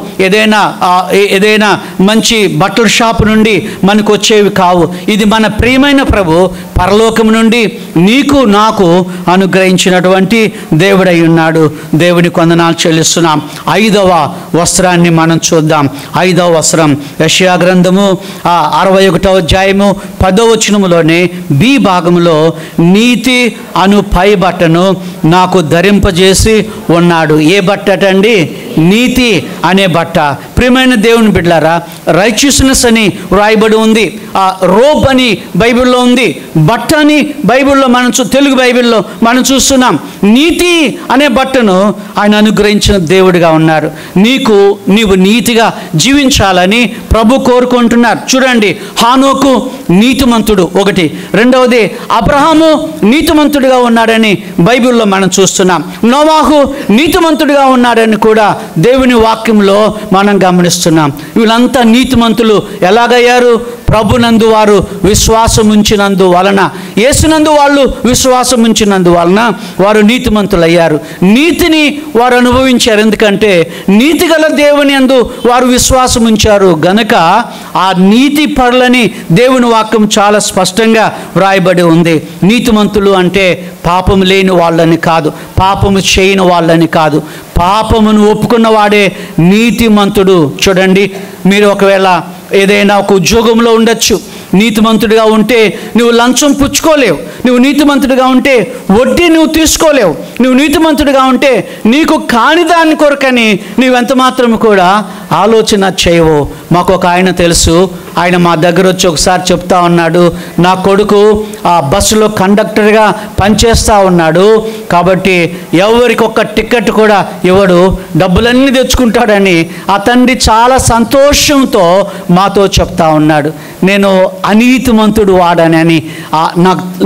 ఏదైనా మంచి బట్టల షాపు నుండి మనకు వచ్చేవి కావు. ఇది మన ప్రియమైన ప్రభు పరలోకం నుండి నీకు నాకు అనుగ్రహించినటువంటి దేవుడై ఉన్నాడు. దేవుని కొందనాలు చెల్లిస్తున్నాం. 5వ వస్త్రాన్ని మనం చూద్దాం. 5వ వస్త్రం యెషయా గ్రంథము 61వ అధ్యాయము 10వ వచనములోనే బి భాగంలో నీతి అను పై బట్టను నాకు ధరింపజేసి ఉన్నాడు. ఏ బట్ట అండి? నీతి అనే బట్ట. ప్రియమైన దేవుని బిడ్డలారా, రైచియస్నెస్ అని వ్రాయబడి ఉంది. రోబ్ అని బైబిల్లో ఉంది, బట్ట అని బైబిల్లో తెలుగు బైబిల్లో మనం చూస్తున్నాం. నీతి అనే బట్టను ఆయన అనుగ్రహించిన దేవుడిగా ఉన్నారు. నీవు నీతిగా జీవించాలని ప్రభు కోరుకుంటున్నారు. చూడండి, హానోకు నీతిమంతుడు 1, 2వది అబ్రహాము నీతిమంతుడిగా ఉన్నాడని బైబిల్లో మనం చూస్తున్నాం. నోవాహు నీతిమంతుడిగా ఉన్నాడని కూడా దేవుని వాక్యంలో మనం గమనిస్తున్నాం. వీళ్ళంతా నీతిమంతులు ఎలాగయ్యారు? ప్రభునందు వారు విశ్వాసం ఉంచినందు వలన, యేసునందు వాళ్ళు విశ్వాసం ఉంచినందు వలన వారు నీతిమంతులయ్యారు. నీతిని వారు అనుభవించారు. ఎందుకంటే నీతి గల దేవుని యందు వారు విశ్వాసం ఉంచారు గనుక ఆ నీతి పరులని దేవుని వాక్యం చాలా స్పష్టంగా వ్రాయబడి ఉంది. నీతిమంతులు అంటే పాపము లేని వాళ్ళని కాదు, పాపము చేయని వాళ్ళని కాదు, పాపమును ఒప్పుకున్నవాడే నీతిమంతుడు. చూడండి, మీరు ఒకవేళ ఏదైనా ఒక ఉద్యోగంలో ఉండొచ్చు. నీతిమంతుడిగా ఉంటే నువ్వు లంచం పుచ్చుకోలేవు. నువ్వు నీతిమంతుడిగా ఉంటే వడ్డీ నువ్వు తీసుకోలేవు. నువ్వు నీతిమంతుడిగా ఉంటే నీకు కాని దాని కొరకని నువ్వెంత మాత్రం కూడా ఆలోచన చేయవు. మాకు ఒక ఆయన తెలుసు. ఆయన మా దగ్గర వచ్చి ఒకసారి చెప్తా ఉన్నాడు, నా కొడుకు ఆ బస్సులో కండక్టర్గా పనిచేస్తూ ఉన్నాడు, కాబట్టి ఎవరికొక్క టికెట్ కూడా ఇవ్వడు, డబ్బులన్నీ తెచ్చుకుంటాడని ఆ తండ్రి చాలా సంతోషంతో మాతో చెప్తా ఉన్నాడు. నేను అనీతిమంతుడు వాడనని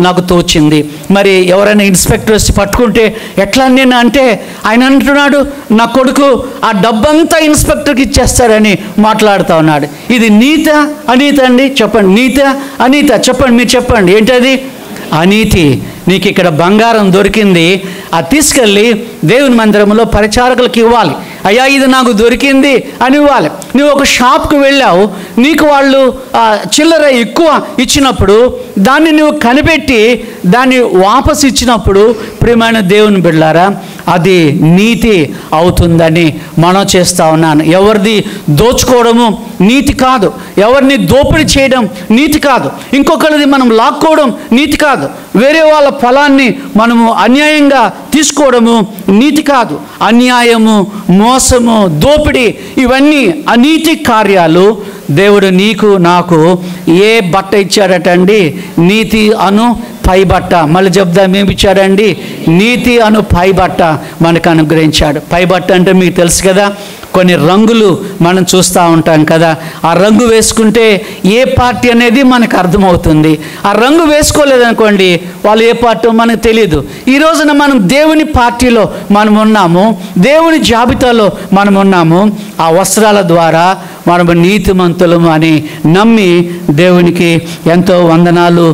నాకు తోచింది. మరి ఎవరైనా ఇన్స్పెక్టర్ వచ్చి పట్టుకుంటే ఎట్లా నేను అంటే ఆయన అంటున్నాడు, నా కొడుకు ఆ డబ్బంతా ఇన్స్పెక్టర్కి ఇచ్చేస్తాడని మాట్లాడుతూ ఉన్నాడు. ఇది నీత అనీత అండి? చెప్పండి. నీత అనీత? చెప్పండి, మీరు చెప్పండి. ఏంటది? అనీతి. నీకు ఇక్కడ బంగారం దొరికింది, అది తీసుకెళ్ళి దేవుని మందిరంలో పరిచారకులకు ఇవ్వాలి. అయ్యా ఇది నాకు దొరికింది అని ఇవ్వాలి. నువ్వు ఒక షాప్కి వెళ్ళావు, నీకు వాళ్ళు చిల్లర ఎక్కువ ఇచ్చినప్పుడు దాన్ని నువ్వు కనిపెట్టి దాన్ని వాపసు ఇచ్చినప్పుడు ప్రియమైన దేవుని బిడ్డలారా, అది నీతి అవుతుందని మనం చేస్తూ ఉన్నాను. ఎవరిది దోచుకోవడము నీతి కాదు, ఎవరిని దోపిడీ చేయడం నీతి కాదు, ఇంకొకరిది మనం లాక్కోవడం నీతి కాదు, వేరే వాళ్ళ ఫలాన్ని మనము అన్యాయంగా తీసుకోవడము నీతి కాదు. అన్యాయము, మోసము, దోపిడీ ఇవన్నీ అనీతి కార్యాలు. దేవుడు నీకు నాకు ఏ బట్ట ఇచ్చాడటండి? నీతి అను పై బట్ట. మళ్ళీ చెప్దాం, ఏమి ఇచ్చాడండి? నీతి అను పై బట్ట మనకు అనుగ్రహించాడు. పై బట్ట అంటే మీకు తెలుసు కదా, కొన్ని రంగులు మనం చూస్తూ ఉంటాం కదా, ఆ రంగు వేసుకుంటే ఏ పార్టీ అనేది మనకు అర్థమవుతుంది. ఆ రంగు వేసుకోలేదనుకోండి, వాళ్ళు ఏ పార్టీ మనకు తెలియదు. ఈ రోజున మనం దేవుని పార్టీలో మనం ఉన్నాము, దేవుని జాబితాలో మనం ఉన్నాము. ఆ వస్త్రాల ద్వారా మనము నీతిమంతులము అని నమ్మి దేవునికి ఎంతో వందనాలు,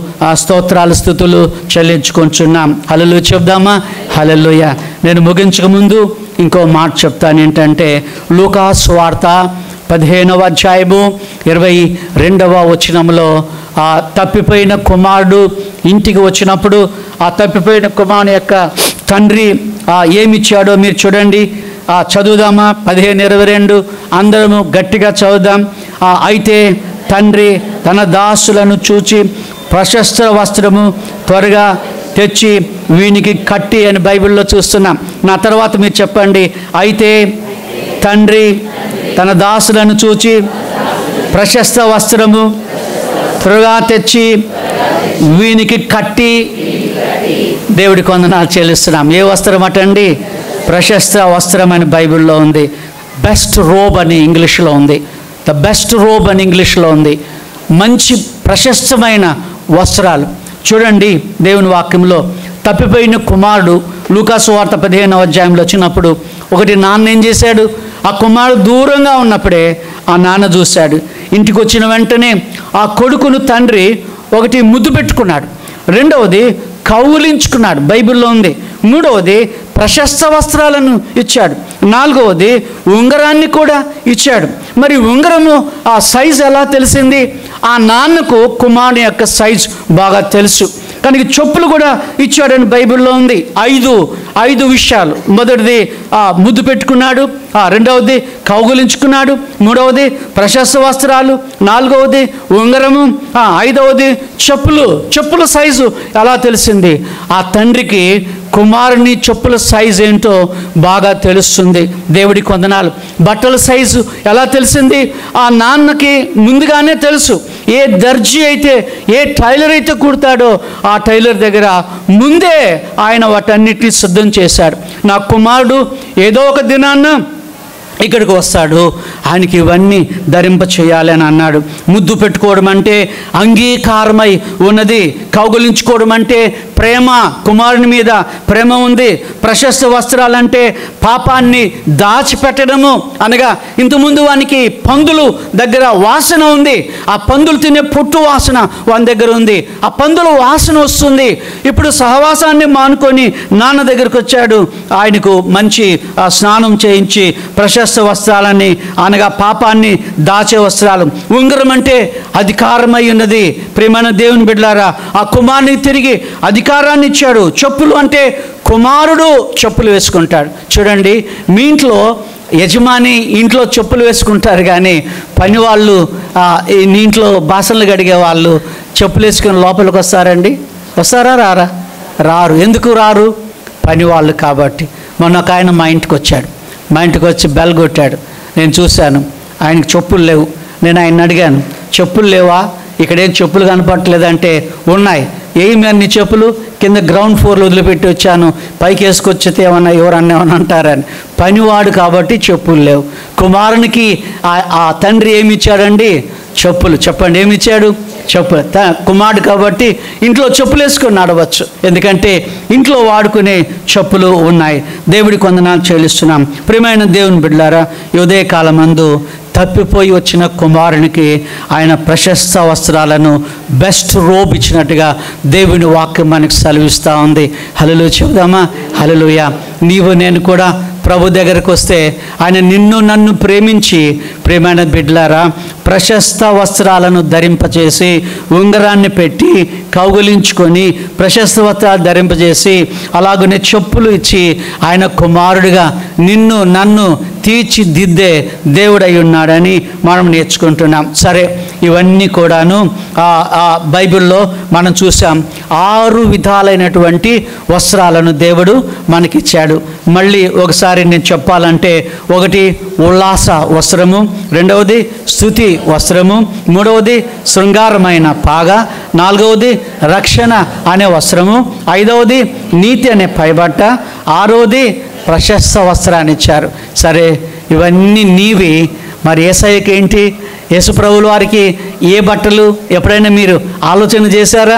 స్తోత్రాలు, స్తుతులు చెల్లించుకుంటున్నాం. హల్లెలూయా చెప్దామా? హల్లెలూయా. నేను ముగించక ముందు ఇంకో మాట చెప్తాను. ఏంటంటే లూకా సువార్త 15వ అధ్యాయము 22వ వచనంలో ఆ తప్పిపోయిన కుమారుడు ఇంటికి వచ్చినప్పుడు ఆ తప్పిపోయిన కుమారుని యొక్క తండ్రి ఏమిచ్చాడో మీరు చూడండి. చదువుదామా? 15:22 అందరము గట్టిగా చదువుదాం. అయితే తండ్రి తన దాసులను చూచి ప్రశస్త వస్త్రము త్వరగా తెచ్చి వీనికి కట్టి అని బైబిల్లో చూస్తున్నాం. నా తర్వాత మీరు చెప్పండి. అయితే తండ్రి తన దాసులను చూచి ప్రశస్త వస్త్రము త్వరగా తెచ్చి వీనికి కట్టి. దేవుడికి వందనాలు చెల్లిస్తున్నాం. ఏ వస్త్రం అటండి? ప్రశస్త వస్త్రం అని బైబిల్లో ఉంది. బెస్ట్ రోబ్ అని ఇంగ్లీష్లో ఉంది. ద బెస్ట్ రోబ్ అని ఇంగ్లీష్లో ఉంది. మంచి ప్రశస్తమైన వస్త్రాలు. చూడండి దేవుని వాక్యంలో తప్పిపోయిన కుమారుడు లూకా సువార్త 15వ అధ్యాయంలో వచ్చినప్పుడు ఒకటి నాన్న ఏం చేశాడు? ఆ కుమారుడు దూరంగా ఉన్నప్పుడే ఆ నాన్న చూశాడు. ఇంటికి వచ్చిన వెంటనే ఆ కొడుకును తండ్రి ఒకటి ముద్దు పెట్టుకున్నాడు, రెండవది కౌగిలించుకున్నాడు, బైబిల్లో ఉంది. మూడవది ప్రశస్త వస్త్రాలను ఇచ్చాడు, నాలుగవది ఉంగరాన్ని కూడా ఇచ్చాడు. మరి ఉంగరము ఆ సైజు ఎలా తెలిసింది? ఆ నాన్నకు కుమారుని యొక్క సైజు బాగా తెలుసు కనుక చెప్పులు కూడా ఇచ్చాడని బైబిల్లో ఉంది. ఐదు విషయాలు. మొదటిది ముద్దు పెట్టుకున్నాడు, రెండవది కౌగులించుకున్నాడు, మూడవది ప్రశస్త వస్త్రాలు, నాలుగవది ఉంగరము, ఐదవది చెప్పుల సైజు ఎలా తెలిసింది? ఆ తండ్రికి కుమారుని చెప్పుల సైజు ఏంటో బాగా తెలుస్తుంది. దేవుడికి వందనాలు. బట్టల సైజు ఎలా తెలిసింది? ఆ నాన్నకి ముందుగానే తెలుసు. ఏ దర్జీ అయితే, ఏ టైలర్ అయితే కుడతాడో ఆ టైలర్ దగ్గర ముందే ఆయన వాటన్నిటిని సిద్ధం చేశాడు. నా కుమారుడు ఏదో ఒక దినాన్న ఇక్కడికి వస్తాడు, ఆయనకి ఇవన్నీ ధరింప చేయాలి అని అన్నాడు. ముద్దు పెట్టుకోవడం అంటే అంగీకారమై ఉన్నది, కౌగులించుకోవడం అంటే ప్రేమ, కుమారుని మీద ప్రేమ ఉంది. ప్రశస్త వస్త్రాలంటే పాపాన్ని దాచిపెట్టడము, అనగా ఇంతకుముందు వానికి పందులు దగ్గర వాసన ఉంది, ఆ పందులు తినే పొట్టు వాసన వాని దగ్గర ఉంది, ఆ పందుల వాసన వస్తుంది. ఇప్పుడు సహవాసాన్ని మానుకొని నాన్న దగ్గరకు వచ్చాడు, ఆయనకు మంచి స్నానం చేయించి ప్రశస్త వస్త్రాలని, అనగా పాపాన్ని దాచే వస్త్రాలు. ఉంగరం అంటే అధికారమై ఉన్నది. ప్రియమైన దేవుని బిడ్డలారా, ఆ కుమారునికి తిరిగి అధికారాన్ని ఇచ్చాడు. చెప్పులు అంటే కుమారుడు చెప్పులు వేసుకుంటాడు. చూడండి, మీ ఇంట్లో యజమాని ఇంట్లో చెప్పులు వేసుకుంటారు, కానీ పని వాళ్ళు నీ ఇంట్లో బాసనలు కడిగే వాళ్ళు చెప్పులు వేసుకొని లోపలికి వస్తారండి? వస్తారా? రారు. ఎందుకు రారు? పని వాళ్ళు కాబట్టి. మొన్న ఒక ఆయన మా ఇంటికి వచ్చాడు. మా ఇంటికి వచ్చి బెల్ కొట్టాడు. నేను చూశాను, ఆయనకి చెప్పులు లేవు. నేను ఆయన అడిగాను, చెప్పులు లేవా? ఇక్కడేం చెప్పులు కనపడలేదంటే ఉన్నాయి. ఏమి అన్ని చెప్పులు? కింద గ్రౌండ్ ఫ్లోర్లో వదిలిపెట్టి వచ్చాను, పైకి వేసుకొచ్చితే ఎవరన్నా ఏమన్నా అంటారని. పనివాడు కాబట్టి చెప్పులు లేవు. కుమారునికి ఆ తండ్రి ఏమి ఇచ్చాడండి? చెప్పులు. చెప్పండి, ఏమి ఇచ్చాడు? చెప్పులు. కుమారుడు కాబట్టి ఇంట్లో చెప్పులు వేసుకొని నడవచ్చు, ఎందుకంటే ఇంట్లో వాడుకునే చెప్పులు ఉన్నాయి. దేవుడికి వందనాలు చెల్లిస్తున్నాం. ప్రియమైన దేవుని బిడ్డలారా, ఈ ఉదయకాలమందు తప్పిపోయి వచ్చిన కుమారునికి ఆయన ప్రశస్త వస్త్రాలను, బెస్ట్ రోబ్ ఇచ్చినట్టుగా దేవుని వాక్యం మనకు సెలవిస్తూ ఉంది. హల్లెలూయా చెబుదామా? హల్లెలూయా. నీవు నేను కూడా ప్రభు దగ్గరకు వస్తే ఆయన నిన్ను నన్ను ప్రేమించి, ప్రేమైన బిడ్డలారా, ప్రశస్త వస్త్రాలను ధరింపచేసి, ఉంగరాన్ని పెట్టి కౌగులించుకొని ప్రశస్త వస్త్రాలు ధరింపజేసి, అలాగనే చెప్పులు ఇచ్చి ఆయన కుమారుడిగా నిన్ను నన్ను తీర్చిదిద్దే దేవుడై ఉన్నాడని మనం నేర్చుకుంటున్నాం. సరే, ఇవన్నీ కూడాను బైబిల్లో మనం చూసాం. 6 విధాలైనటువంటి వస్త్రాలను దేవుడు మనకిచ్చాడు. మళ్ళీ ఒకసారి నేను చెప్పాలంటే, ఒకటి ఉల్లాస వస్త్రము, రెండవది స్తుతి వస్త్రము, మూడవది శృంగారమైన పాగ, నాలుగవది రక్షణ అనే వస్త్రము, ఐదవది నీతి అనే పైబట్ట, ఆరవది ప్రశస్త వస్త్రాన్ని ఇచ్చారు. సరే, ఇవన్నీ నీవి. మరి యేసయ్యకి ఏంటి? యేసుప్రభుల వారికి ఏ బట్టలు ఎప్పుడైనా మీరు ఆలోచన చేశారా?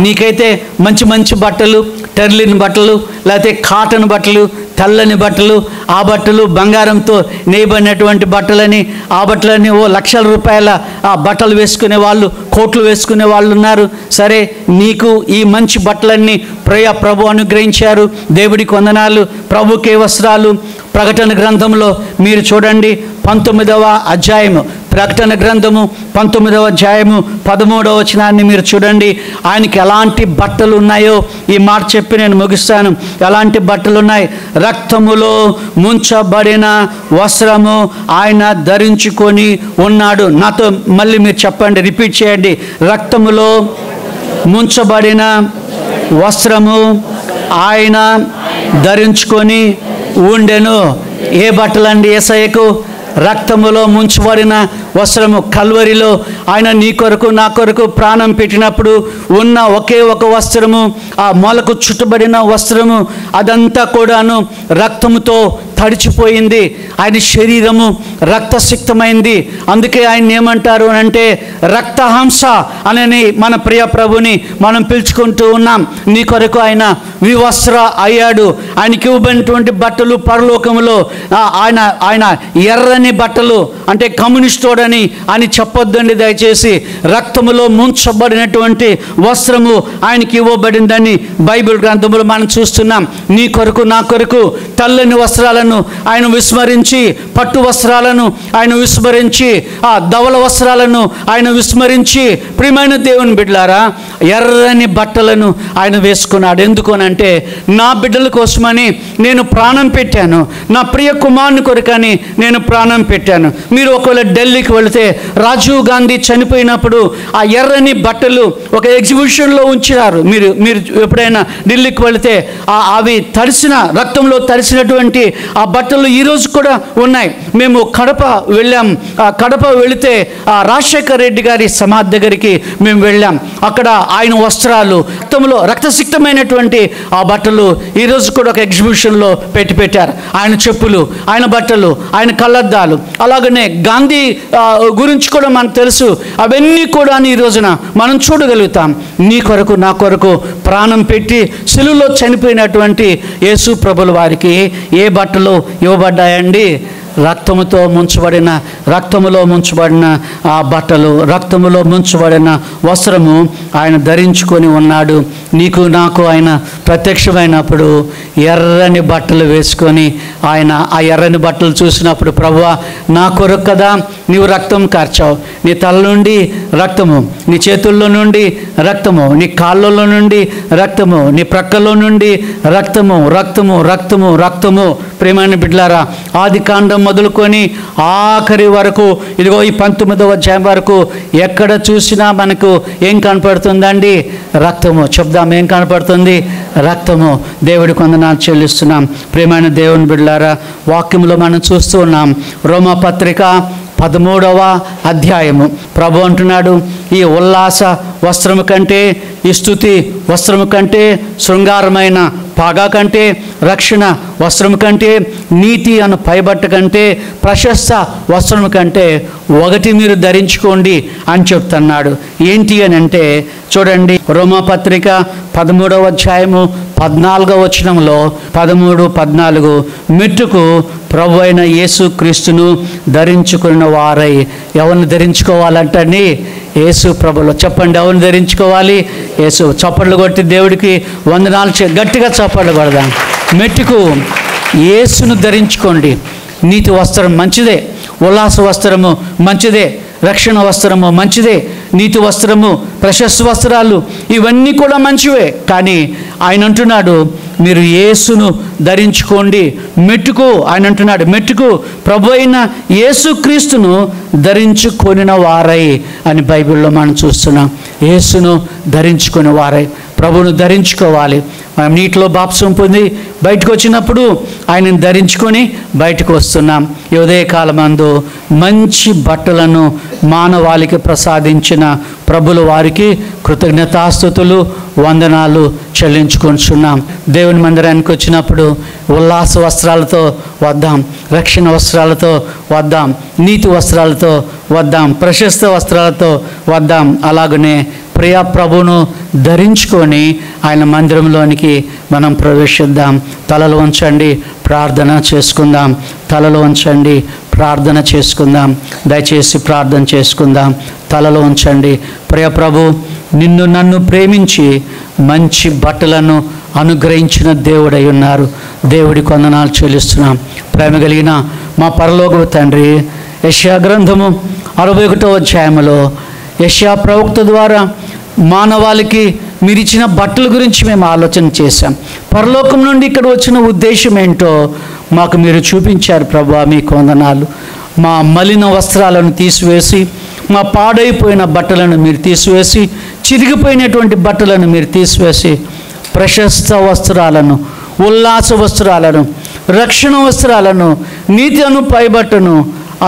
నీకైతే మంచి మంచి బట్టలు, టెర్లిన్ బట్టలు, లేకపోతే కాటన్ బట్టలు, తెల్లని బట్టలు, ఆ బట్టలు బంగారంతో నేయబడినటువంటి బట్టలని, ఆ బట్టలని లక్షల రూపాయల బట్టలు వేసుకునే వాళ్ళు, కోట్లు వేసుకునే వాళ్ళు ఉన్నారు. సరే, నీకు ఈ మంచి బట్టలన్నీ ప్రభు అనుగ్రహించారు. దేవుడికి వందనాలు. ప్రభుకే వస్త్రాలు. ప్రకటన గ్రంథంలో మీరు చూడండి, 19వ అధ్యాయము, ప్రకటన గ్రంథము 19వ అధ్యాయము 13వ వచనాన్ని మీరు చూడండి. ఆయనకి ఎలాంటి బట్టలు ఉన్నాయో ఈ మాట చెప్పి నేను ముగిస్తాను. ఎలాంటి బట్టలు ఉన్నాయి? రక్తములో ముంచబడిన వస్త్రము ఆయన ధరించుకొని ఉన్నాడు. నాతో మళ్ళీ మీరు చెప్పండి, రిపీట్ చేయండి. రక్తములో ముంచబడిన వస్త్రము ఆయన ధరించుకొని ఉండెను. ఏ బట్టలండి యేసయ్యకు? రక్తములో ముంచబడిన వస్త్రము. కల్వరిలో ఆయన నీ కొరకు నా కొరకు ప్రాణం పెట్టినప్పుడు ఉన్న ఒకే ఒక వస్త్రము, ఆ మొలకు చుట్టబడిన వస్త్రము, అదంతా కూడాను రక్తముతో తడిచిపోయింది. ఆయన శరీరము రక్తసిక్తమైంది. అందుకే ఆయన ఏమంటారు అంటే, రక్తహంస అనని మన ప్రియ ప్రభుని మనం పిలుచుకుంటూ ఉన్నాం. నీ కొరకు ఆయన వివస్త్ర అయ్యాడు. ఆయనకి ఇవ్వబడినటువంటి బట్టలు పరలోకములో ఆయన ఎర్రని బట్టలు, అంటే కమ్యూనిస్టోడని అని చెప్పొద్దండి దయచేసి. రక్తములో ముంచబడినటువంటి వస్త్రము ఆయనకి ఇవ్వబడిందని బైబిల్ గ్రంథములో మనం చూస్తున్నాం. నీ కొరకు నా కొరకు తెల్లని వస్త్రాలను ఆయన విస్మరించి, పట్టు వస్త్రాలను ఆయన విస్మరించి, ధవల వస్త్రాలను ఆయన విస్మరించి, ప్రియమైన దేవుని బిడ్డలారా, ఎర్రని బట్టలను ఆయన వేసుకున్నాడు. ఎందుకనంటే, నా బిడ్డల కోసమని నేను ప్రాణం పెట్టాను, నా ప్రియ కుమారుని కొరకని నేను ప్రాణం పెట్టాను. మీరు ఒకవేళ ఢిల్లీకి వెళితే, రాజీవ్ గాంధీ చనిపోయినప్పుడు ఆ ఎర్రని బట్టలు ఒక ఎగ్జిబిషన్లో ఉంచినారు. మీరు ఎప్పుడైనా ఢిల్లీకి వెళితే అవి తడిసిన, రక్తంలో తడిసినటువంటి ఆ బట్టలు ఈరోజు కూడా ఉన్నాయి. మేము కడప వెళ్ళాం. కడప వెళితే రాజశేఖర్ రెడ్డి గారి సమాధి దగ్గరికి మేము వెళ్ళాం. అక్కడ ఆయన వస్త్రాలు, రక్తంలో రక్తసిక్తమైనటువంటి ఆ బట్టలు ఈరోజు కూడా ఒక ఎగ్జిబిషన్లో పెట్టారు. ఆయన చెప్పులు, ఆయన బట్టలు, ఆయన కళ్ళద్దాలు, అలాగనే గాంధీ గురించి కూడా మనకు తెలుసు. అవన్నీ కూడా ఈ రోజున మనం చూడగలుగుతాం. నీ కొరకు నా కొరకు ప్రాణం పెట్టి శిలువలో చనిపోయినటువంటి యేసు ప్రభుల వారికి ఏ బట్టలు ఇవ్వబడ్డాయండి? రక్తములో ముంచబడిన ఆ బట్టలు, రక్తములో ముంచబడిన వస్త్రము ఆయన ధరించుకొని ఉన్నాడు. నీకు నాకు ఆయన ప్రత్యక్షమైనప్పుడు ఎర్రని బట్టలు వేసుకొని, ఆయన ఆ ఎర్రని బట్టలు చూసినప్పుడు, ప్రభువా నా కొరకు కదా నీవు రక్తం కార్చావు. నీ తల నుండి రక్తము, నీ చేతుల్లో నుండి రక్తము, నీ కాళ్ళలో నుండి రక్తము, నీ ప్రక్కల్లో నుండి రక్తము, రక్తము, రక్తము, రక్తము. ప్రియమైన బిడ్డలారా, ఆది కాండం మొదలుకొని ఆఖరి వరకు, ఇదిగో ఈ 19వ అధ్యాయం వరకు ఎక్కడ చూసినా మనకు ఏం కనపడుతుందండి? రక్తము. చెప్దాం, ఏం కనపడుతుంది? రక్తము. దేవుడికి వందనాలు చెల్లిస్తున్నాం. ప్రియమైన దేవుని బిడ్డలారా, వాక్యంలో మనం చూస్తూ ఉన్నాం. రోమా పత్రిక 13వ అధ్యాయము ప్రభు అంటున్నాడు, ఈ ఉల్లాస వస్త్రము కంటే, ఈ స్తుతి వస్త్రము కంటే, శృంగారమైన పాగా కంటే, రక్షణ వస్త్రము కంటే, నీతి అను పైబట్ట కంటే, ప్రశస్త వస్త్రము కంటే ఒకటి మీరు ధరించుకోండి అని చెప్తున్నాడు. ఏంటి అని అంటే చూడండి, రోమాపత్రిక 13వ అధ్యాయము 14వ వచనంలో 13-14 మెట్టుకు ప్రభు అయిన యేసు క్రీస్తును ధరించుకున్న వారై. ఎవరిని ధరించుకోవాలంటండి? యేసు ప్రభులో. చెప్పండి, ఎవరిని ధరించుకోవాలి? యేసు. చప్పట్లు కొట్టి దేవుడికి వందనాలు గట్టిగా చప్పట్లు కొడదాం. మెట్టుకు యేసును ధరించుకోండి. నీతి వస్త్రం మంచిదే, ఉల్లాస వస్త్రము మంచిదే, రక్షణ వస్త్రము మంచిదే, నీతి వస్త్రము, ప్రశస్త వస్త్రాలు ఇవన్నీ కూడా మంచివే. కానీ ఆయన అంటున్నాడు మీరు యేసును ధరించుకోండి. మెట్టుకు ఆయన అంటున్నాడు, మెట్టుకు ప్రభు అయిన యేసుక్రీస్తును ధరించుకొనిన వారై అని బైబిల్లో మనం చూస్తున్నాం. యేసును ధరించుకుని వారై, ప్రభువును ధరించుకోవాలి. మనం నీటిలో బాప్సం పొంది బయటకు వచ్చినప్పుడు ఆయనను ధరించుకొని బయటకు వస్తున్నాం. ఈ ఉదయకాలమందు మంచి బట్టలను మానవాళికి ప్రసాదించిన ప్రభుల వారికి కృతజ్ఞతాస్తుతులు, వందనాలు చెల్లించుకుంటున్నాం. దేవుని మందిరానికి వచ్చినప్పుడు ఉల్లాస వస్త్రాలతో వద్దాం, రక్షణ వస్త్రాలతో వద్దాం, నీతి వస్త్రాలతో వద్దాం, ప్రశస్త వస్త్రాలతో వద్దాం. అలాగనే ప్రియ ప్రభువును ధరించుకొని ఆయన మందిరంలోనికి మనం ప్రవేశిద్దాం. తలలు వంచండి, ప్రార్థన చేసుకుందాం. తలలు వంచండి, ప్రార్థన చేసుకుందాం. దయచేసి ప్రార్థన చేసుకుందాం. తలలు ఉంచండి. ప్రియ ప్రభు, నిన్ను నన్ను ప్రేమించి మంచి బట్టలను అనుగ్రహించిన దేవుడై ఉన్నారు. దేవుడి వందనాలు చెల్లిస్తున్నాం. ప్రేమ కలిగిన మా పరలోకపు తండ్రి, యెషయా గ్రంథము 61వ అధ్యాయములో యెషయా ప్రవక్త ద్వారా మానవాళికి మీరు ఇచ్చిన బట్టల గురించి మేము ఆలోచన చేశాం. పరలోకం నుండి ఇక్కడ వచ్చిన ఉద్దేశం ఏంటో మాకు మీరు చూపించారు ప్రభువా, మీకు వందనాలు. మా మలిన వస్త్రాలను తీసివేసి, మా పాడైపోయిన బట్టలను మీరు తీసివేసి, చిరిగిపోయినటువంటి బట్టలను మీరు తీసివేసి, ప్రశస్త వస్త్రాలను, ఉల్లాస వస్త్రాలను, రక్షణ వస్త్రాలను, నీతి అను పైబట్టను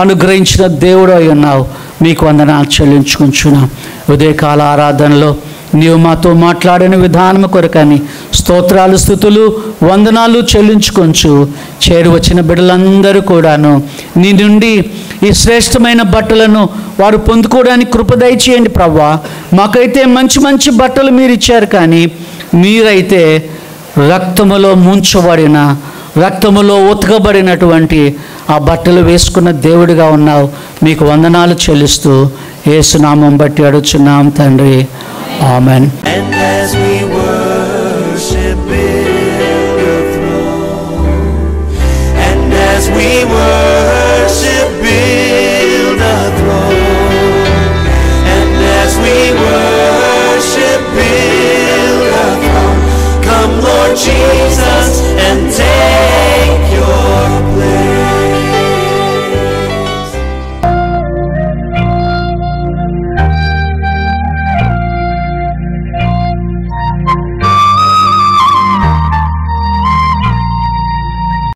అనుగ్రహించిన దేవుడు అయి ఉన్నావు. మీకు వందనాలు చెల్లించుకుంటున్నాం. ఉదయకాల ఆరాధనలో నీవు మాతో మాట్లాడిన విధానం కొరకని స్తోత్రాలు, స్తుతులు, వందనాలు చెల్లించుకొంచు. చేరి వచ్చిన బిడ్డలందరూ కూడాను నీ నుండి ఈ శ్రేష్టమైన బట్టలను వారు పొందుకోవడానికి కృప దయచేయండి ప్రభువా. మాకైతే మంచి మంచి బట్టలు మీరు ఇచ్చారు, కానీ మీరైతే రక్తములో ముంచబడిన, రక్తములో ఉతకబడినటువంటి ఆ బట్టలు వేసుకున్న దేవుడిగా ఉన్నావు. మీకు వందనాలు చెల్లిస్తూ యేసు నామం బట్టి అడుగుచున్నాం తండ్రి, ఆమెన్. Jesus and take